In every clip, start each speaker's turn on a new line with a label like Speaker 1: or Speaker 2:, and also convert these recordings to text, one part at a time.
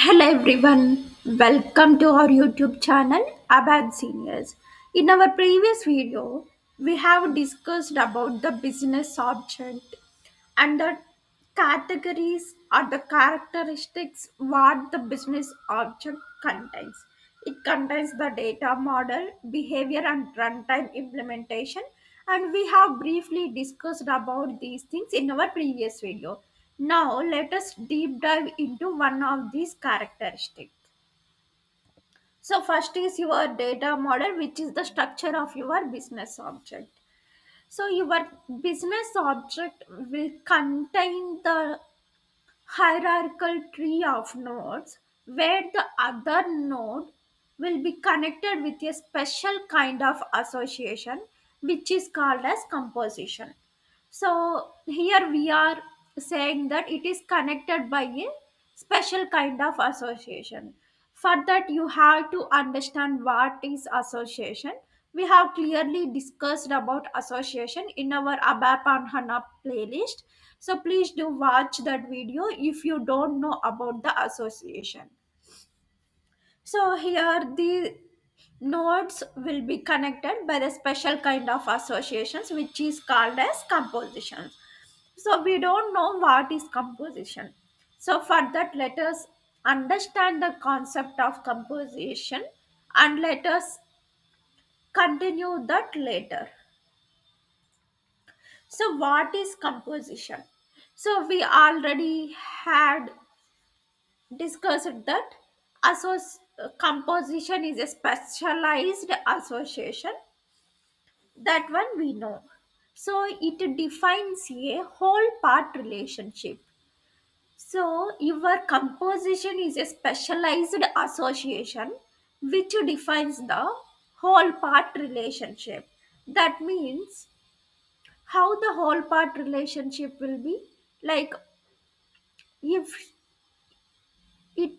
Speaker 1: Hello everyone, welcome to our YouTube channel Abad Seniors. In our previous video, we have discussed about the business object and the categories or the characteristics what the business object contains. It contains the data model, behavior and runtime implementation, and we have briefly discussed about these things in our previous video. Now let us deep dive into one of these characteristics. So first is your data model, which is the structure of your business object. So your business object will contain the hierarchical tree of nodes where the other node will be connected with a special kind of association which is called as composition. So here we are saying that it is connected by a special kind of association. For that you have to understand what is association. We have clearly discussed about association in our ABAP and HANA playlist. So please do watch that video if you don't know about the association. So here the nodes will be connected by the special kind of associations which is called as compositions. So we don't know what is composition. So for that let us understand the concept of composition and let us continue that later. So what is composition? So we already had discussed that composition is a specialized association, that one we know. So it defines a whole part relationship. So your composition is a specialized association which defines the whole part relationship. That means how the whole part relationship will be, like, if it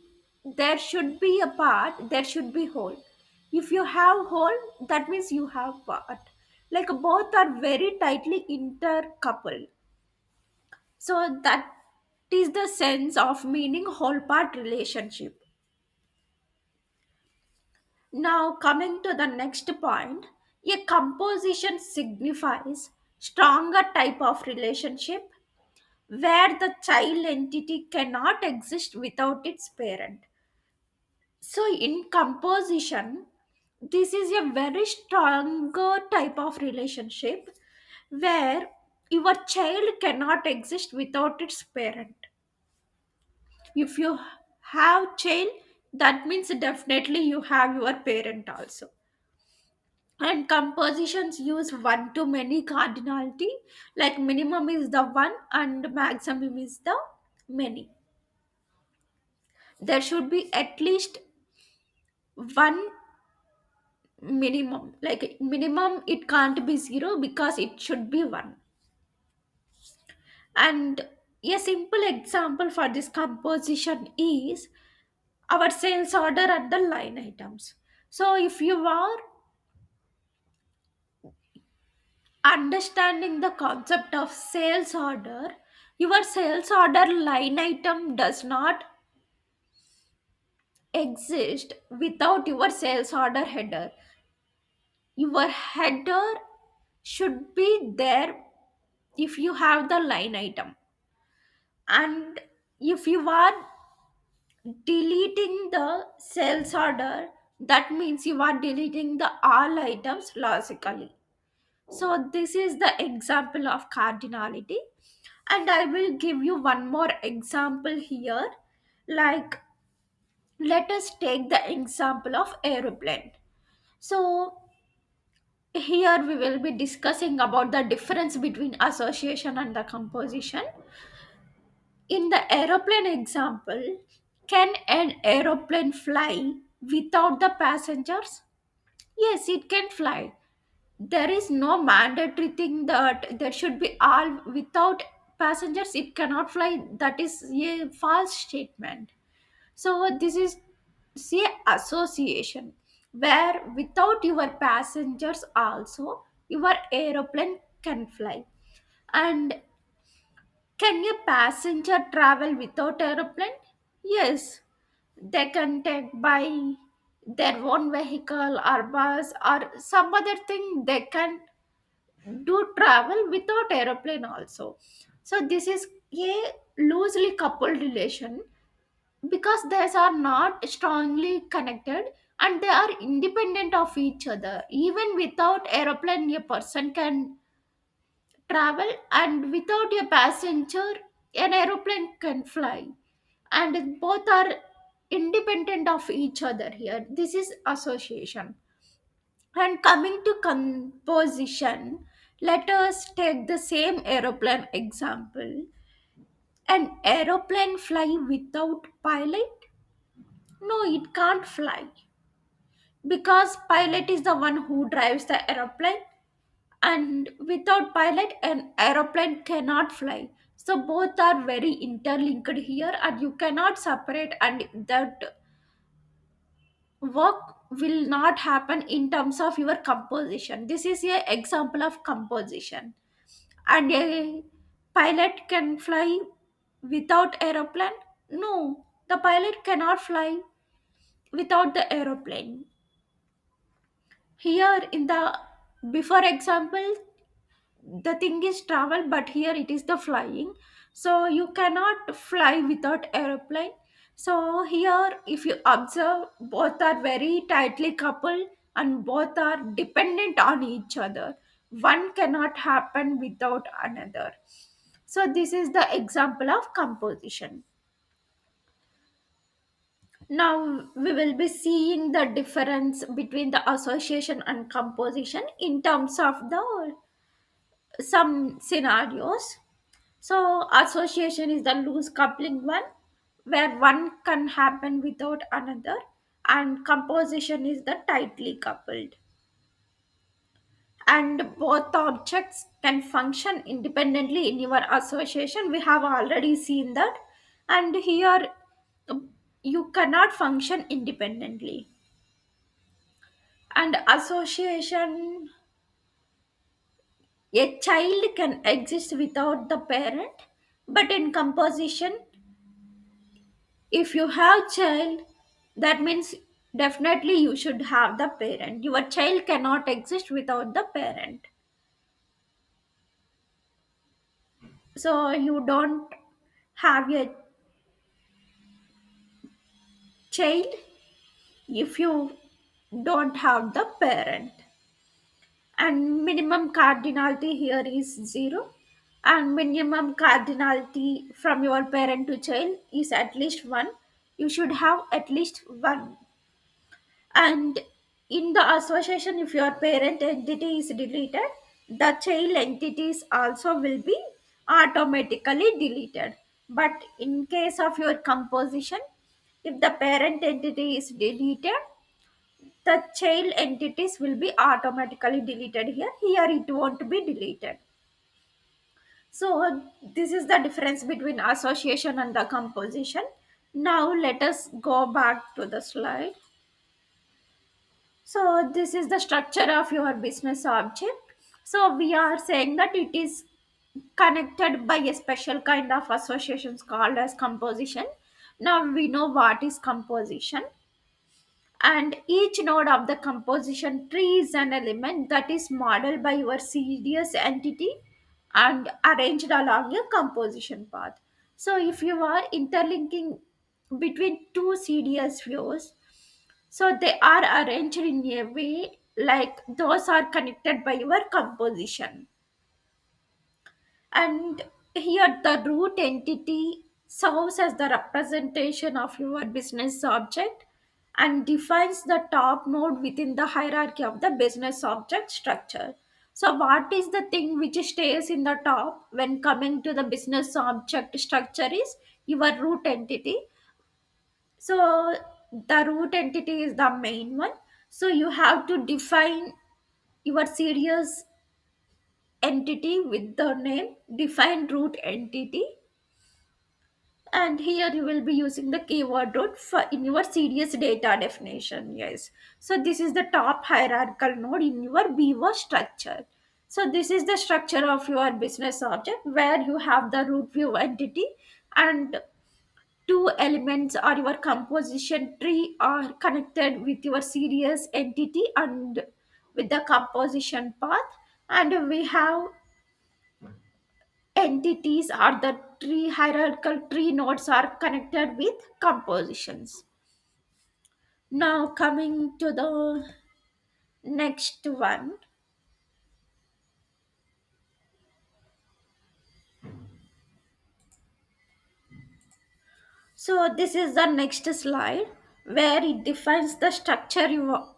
Speaker 1: there should be a part, there should be whole. If you have whole, that means you have part. Like both are very tightly intercoupled. So that is the sense of meaning whole part relationship. Now coming to the next point, a composition signifies stronger type of relationship where the child entity cannot exist without its parent. So in composition, this is a very stronger type of relationship where your child cannot exist without its parent. If you have child, that means definitely you have your parent also. And compositions use one to many cardinality, like minimum is the one and maximum is the many. There should be at least one minimum, like minimum it can't be zero because it should be one. And a simple example for this composition is our sales order and the line items. So if you are understanding the concept of sales order, your sales order line item does not exist without your sales order header. Your header should be there if you have the line item. And if you are deleting the sales order, that means you are deleting the all items logically. So this is the example of cardinality, and I will give you one more example here. Like, let us take the example of aeroplane. So here we will be discussing about the difference between association and the composition. In the aeroplane example, can an aeroplane fly without the passengers? Yes, it can fly. There is no mandatory thing that there should be all without passengers it cannot fly. That is a false statement. So this is say association where without your passengers also your aeroplane can fly. And can a passenger travel without aeroplane? Yes, they can take by their own vehicle or bus or some other thing. They can do travel without aeroplane also. So this is a loosely coupled relation because these are not strongly connected and they are independent of each other. Even without aeroplane a person can travel, and without a passenger an aeroplane can fly, and both are independent of each other. Here this is association. And coming to composition, let us take the same aeroplane example. An aeroplane fly without pilot? No, it can't fly because pilot is the one who drives the aeroplane, and without pilot an aeroplane cannot fly. So both are very interlinked here, and you cannot separate, and that work will not happen in terms of your composition. This is a example of composition. And a pilot can fly without aeroplane? No, the pilot cannot fly without the aeroplane. Here in the before example, the thing is travel, but here it is the flying. So you cannot fly without aeroplane. So here if you observe, both are very tightly coupled and both are dependent on each other. One cannot happen without another. So this is the example of composition. Now we will be seeing the difference between the association and composition in terms of the some scenarios. So association is the loose coupling one, where one can happen without another, and composition is the tightly coupled. And both objects can function independently in your association. We have already seen that. And here you cannot function independently. And association, a child can exist without the parent, but in composition, if you have child, that means definitely you should have the parent. Your child cannot exist without the parent. So you don't have a child if you don't have the parent. And minimum cardinality here is 0, and minimum cardinality from your parent to child is at least 1. You should have at least 1. And in the association, if your parent entity is deleted, the child entities also will be automatically deleted. But in case of your composition, if the parent entity is deleted, the child entities will be automatically deleted. Here it won't be deleted. So this is the difference between association and the composition. Now let us go back to the slide. So this is the structure of your business object. So we are saying that it is connected by a special kind of associations called as composition. Now we know what is composition, and each node of the composition tree is an element that is modeled by your CDS entity and arranged along a composition path. So if you are interlinking between two CDS views, so they are arranged in a way like those are connected by your composition. And here the root entity serves as the representation of your business object and defines the top node within the hierarchy of the business object structure. So what is the thing which stays in the top when coming to the business object structure is your root entity. So the root entity is the main one. So you have to define your serious entity with the name define root entity, and here you will be using the keyword root for in your serious data definition. Yes, so this is the top hierarchical node in your BO structure. So this is the structure of your business object where you have the root view entity, and two elements or your composition tree are connected with your serious entity and with the composition path. And we have entities or the tree hierarchical tree nodes are connected with compositions. Now coming to the next one. So this is the next slide where it defines the structure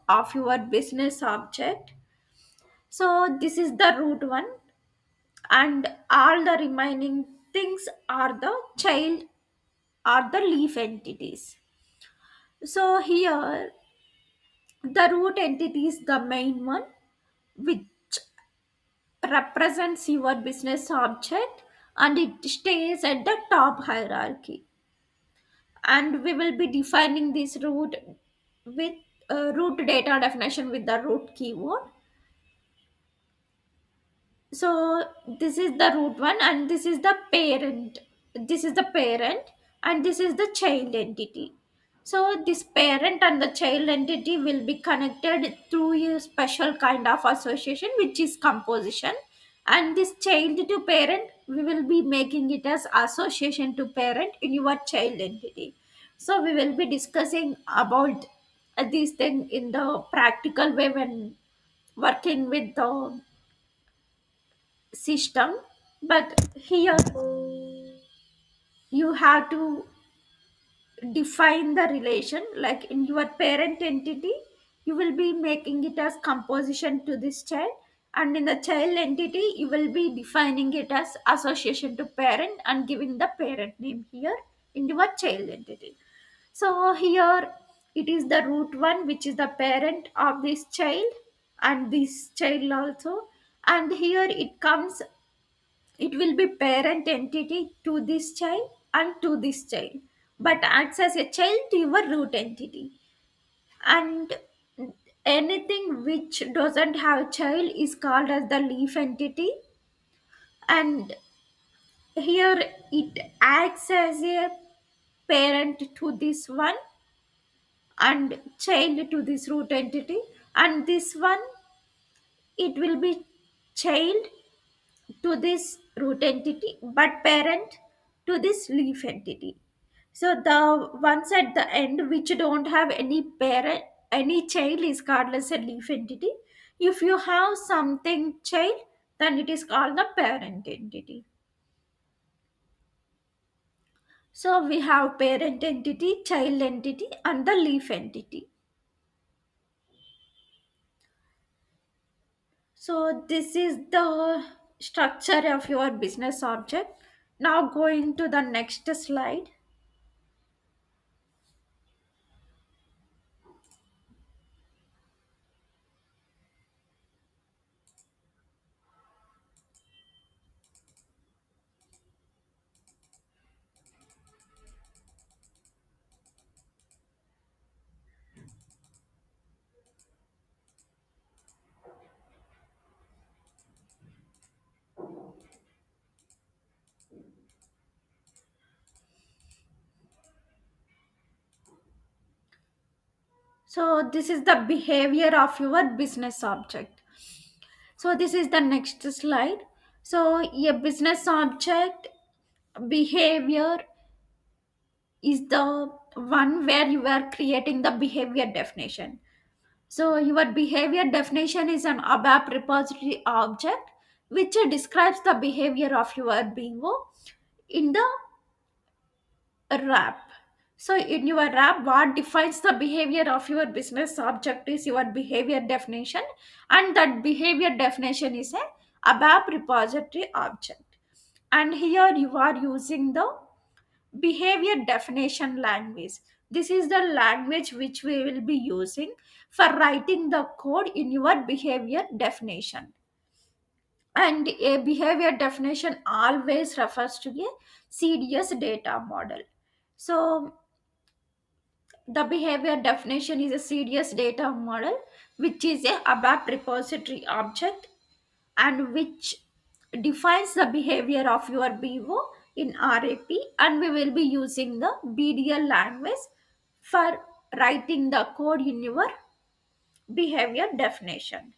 Speaker 1: of your business object. So this is the root one, and all the remaining things are the child or the leaf entities. So here the root entity is the main one, which represents your business object, and it stays at the top hierarchy. And we will be defining this root with root data definition with the root keyword. So this is the root one, and this is the parent. This is the parent, and this is the child entity. So this parent and the child entity will be connected through a special kind of association, which is composition. And this child to parent, we will be making it as association to parent in your child entity. So we will be discussing about these things in the practical way when working with the system. But here you have to define the relation, like in your parent entity you will be making it as composition to this child, and in the child entity you will be defining it as association to parent and giving the parent name here in your child entity. So here it is the root one, which is the parent of this child and this child also. And here it comes, it will be parent entity to this child and to this child, but acts as a child to your root entity. And anything which doesn't have child is called as the leaf entity. And here it acts as a parent to this one and child to this root entity. And this one, it will be child to this root entity but parent to this leaf entity. So the ones at the end which don't have any parent, any child, is called as a leaf entity. If you have something child, then it is called the parent entity. So we have parent entity, child entity, and the leaf entity. So this is the structure of your business object. Now going to the next slide. So this is the behavior of your business object. So this is the next slide. So a business object behavior is the one where you are creating the behavior definition. So your behavior definition is an ABAP repository object which describes the behavior of your bingo in the wrap. So in your wrap, what defines the behavior of your business object is your behavior definition, and that behavior definition is a ABAP repository object. And here you are using the behavior definition language. This is the language which we will be using for writing the code in your behavior definition. And a behavior definition always refers to a CDS data model. So the behavior definition is a CDS data model, which is a ABAP repository object and which defines the behavior of your BO in RAP, and we will be using the BDL language for writing the code in your behavior definition.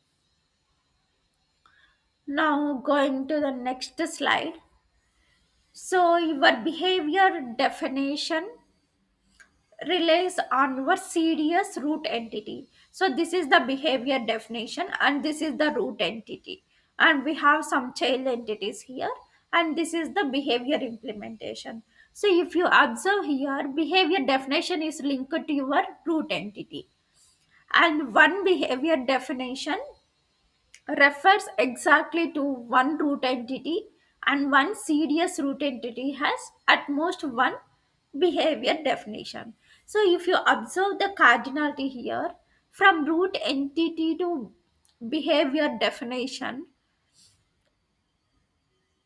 Speaker 1: Now, going to the next slide. So, your behavior definition relies on your CDS root entity. So this is the behavior definition and this is the root entity. And we have some child entities here, and this is the behavior implementation. So if you observe here, behavior definition is linked to your root entity. And one behavior definition refers exactly to one root entity, and one CDS root entity has at most one behavior definition. So if you observe the cardinality here, from root entity to behavior definition,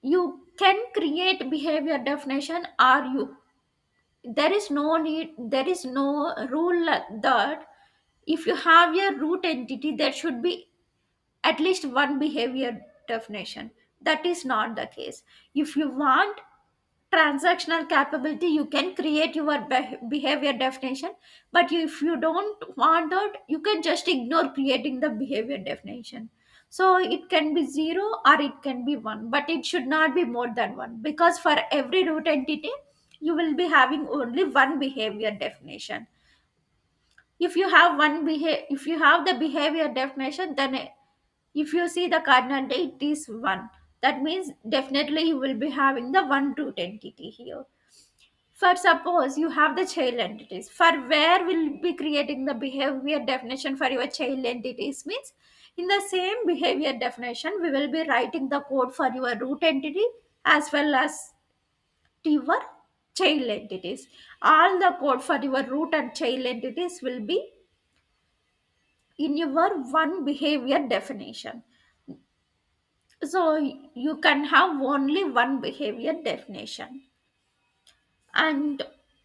Speaker 1: you can create behavior definition, or you, there is no rule that if you have a root entity there should be at least one behavior definition. That is not the case. If you want transactional capability, you can create your behavior definition, but if you don't want it, you can just ignore creating the behavior definition. So it can be 0 or it can be 1, but it should not be more than 1, because for every root entity you will be having only one behavior definition. If you have if you have the behavior definition, then if you see the cardinal date is 1, that means definitely you will be having the one root entity here. For suppose you have the child entities, for where will be creating the behavior definition for your child entities means, in the same behavior definition we will be writing the code for your root entity as well as your child entities. All the code for your root and child entities will be in your one behavior definition. So you can have only one behavior definition, and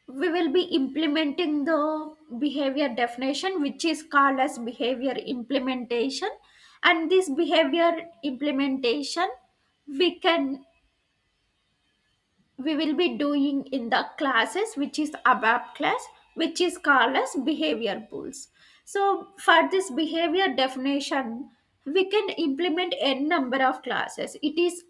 Speaker 1: we will be implementing the behavior definition which is called as behavior implementation. And this behavior implementation we can we will be doing in the classes which is abap class, which is called as behavior pools. So for this behavior definition we can implement n number of classes. It is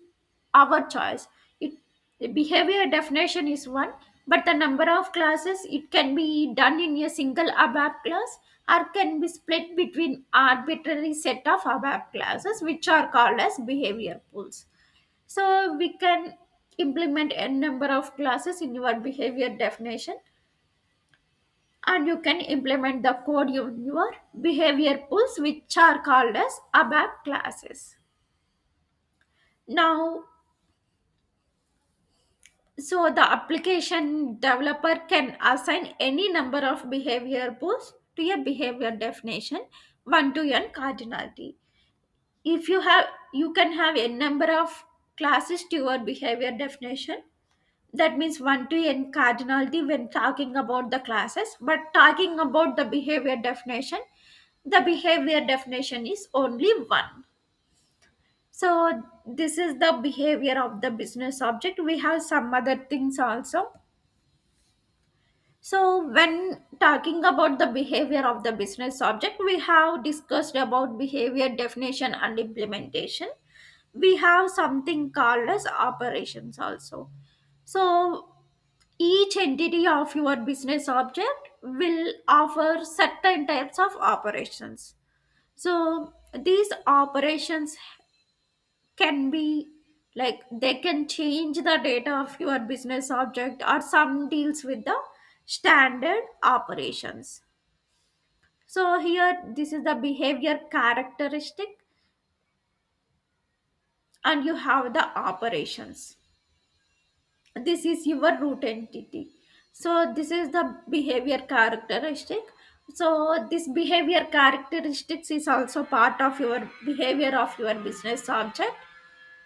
Speaker 1: our choice. It, the behavior definition is one, but the number of classes it can be done in a single abap class, or can be split between arbitrary set of abap classes which are called as behavior pools. So we can implement n number of classes in your behavior definition, and you can implement the code in your behavior pools which are called as ABAP classes. Now, so the application developer can assign any number of behavior pools to a behavior definition 1 to n cardinality. If you have, you can have a number of classes to your behavior definition. That means 1 to n cardinality when talking about the classes, but talking about the behavior definition, the behavior definition is only 1. So this is the behavior of the business object. We have some other things also. So when talking about the behavior of the business object, we have discussed about behavior definition and implementation. We have something called as operations also. So each entity of your business object will offer certain types of operations. So these operations can be like, they can change the data of your business object, or some deals with the standard operations. So here this is the behavior characteristic, and you have the operations. This is your root entity. So this is the behavior characteristic. So this behavior characteristics is also part of your behavior of your business object.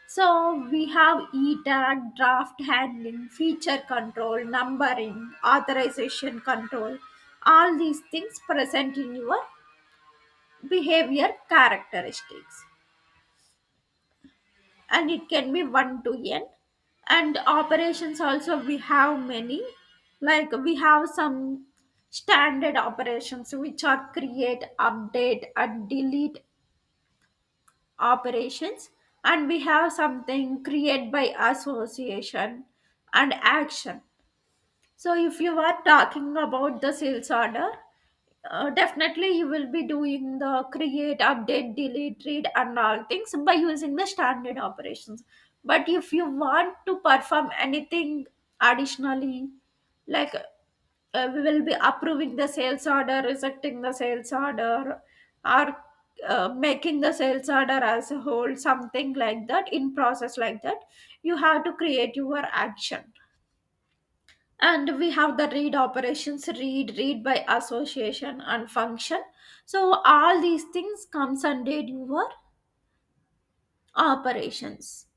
Speaker 1: So we have e-tag, draft handling, feature control, numbering, authorization control, all these things present in your behavior characteristics, and it can be 1 to n. And operations also we have many, like we have some standard operations which are create, update and delete operations, and we have something create by association and action. So if you are talking about the sales order, definitely you will be doing the create, update, delete, read and all things by using the standard operations. But if you want to perform anything additionally, like we will be approving the sales order, rejecting the sales order, or making the sales order as a whole, something like that, in process like that, you have to create your action. And we have the read operations, read by association and function. So all these things comes under your operations.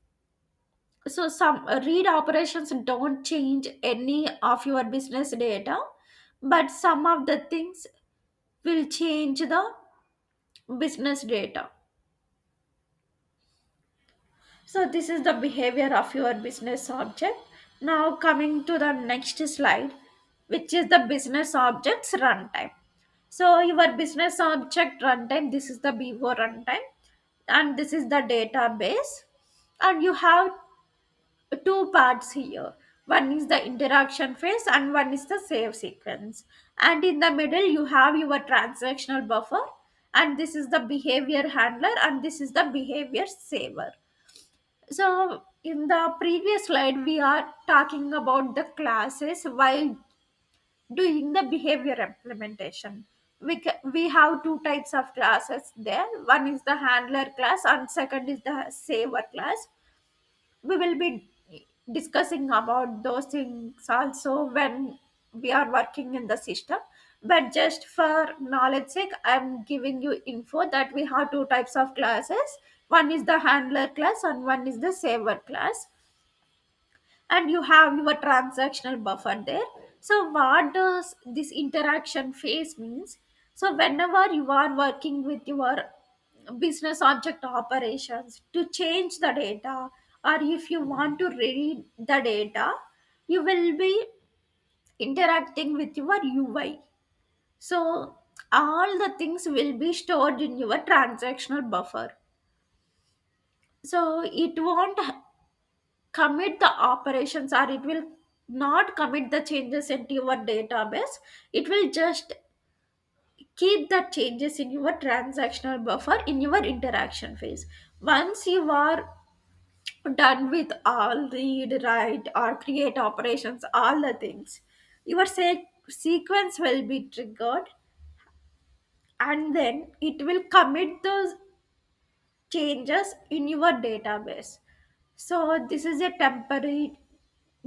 Speaker 1: So some read operations don't change any of your business data, but some of the things will change the business data. So this is the behavior of your business object. Now coming to the next slide, which is the business objects runtime. So your business object runtime, this is the BO runtime, and this is the database. And you have two parts here. One is the interaction phase and one is the save sequence. And in the middle you have your transactional buffer, and this is the behavior handler, and this is the behavior saver. So in the previous slide, we are talking about the classes while doing the behavior implementation. We have two types of classes there. One is the handler class and second is the saver class. We will be discussing about those things also when we are working in the system. But just for knowledge sake, I'm giving you info that we have two types of classes. One is the handler class and one is the saver class, and you have your transactional buffer there. So what does this interaction phase means? So whenever you are working with your business object operations to change the data, or if you want to read the data, you will be interacting with your UI. So all the things will be stored in your transactional buffer. So it won't commit the operations, or it will not commit the changes into your database. It will just keep the changes in your transactional buffer in your interaction phase. Once you are done with all read, write or create operations, all the things, your sequence will be triggered, and then it will commit those changes in your database. So this is a temporary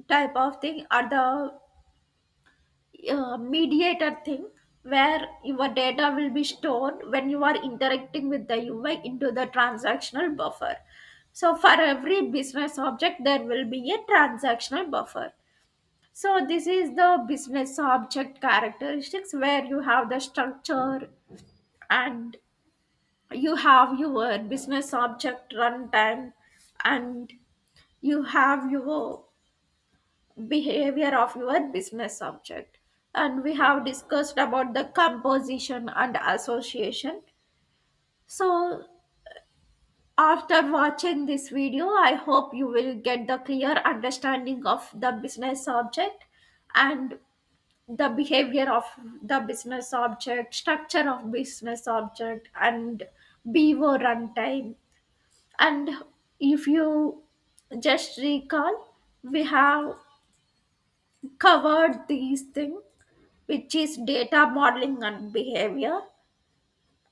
Speaker 1: type of thing, or the mediator thing, where your data will be stored when you are interacting with the UI into the transactional buffer. So for every business object there will be a transactional buffer. So this is the business object characteristics, where you have the structure, and you have your business object runtime, and you have your behavior of your business object. And we have discussed about the composition and association. So after watching this video, I hope you will get the clear understanding of the business object, and the behavior of the business object, structure of business object, and BO runtime. And if you just recall, we have covered these things, which is data modeling and behavior.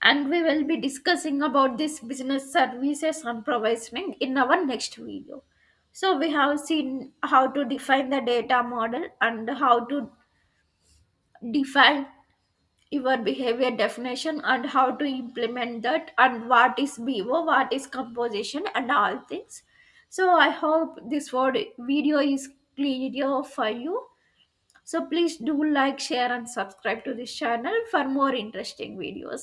Speaker 1: And we will be discussing about this business services and provisioning in our next video. So we have seen how to define the data model, and how to define your behavior definition, and how to implement that, and what is BO, what is composition and all things. So I hope this video is clear for you. So please do like, share and subscribe to this channel for more interesting videos.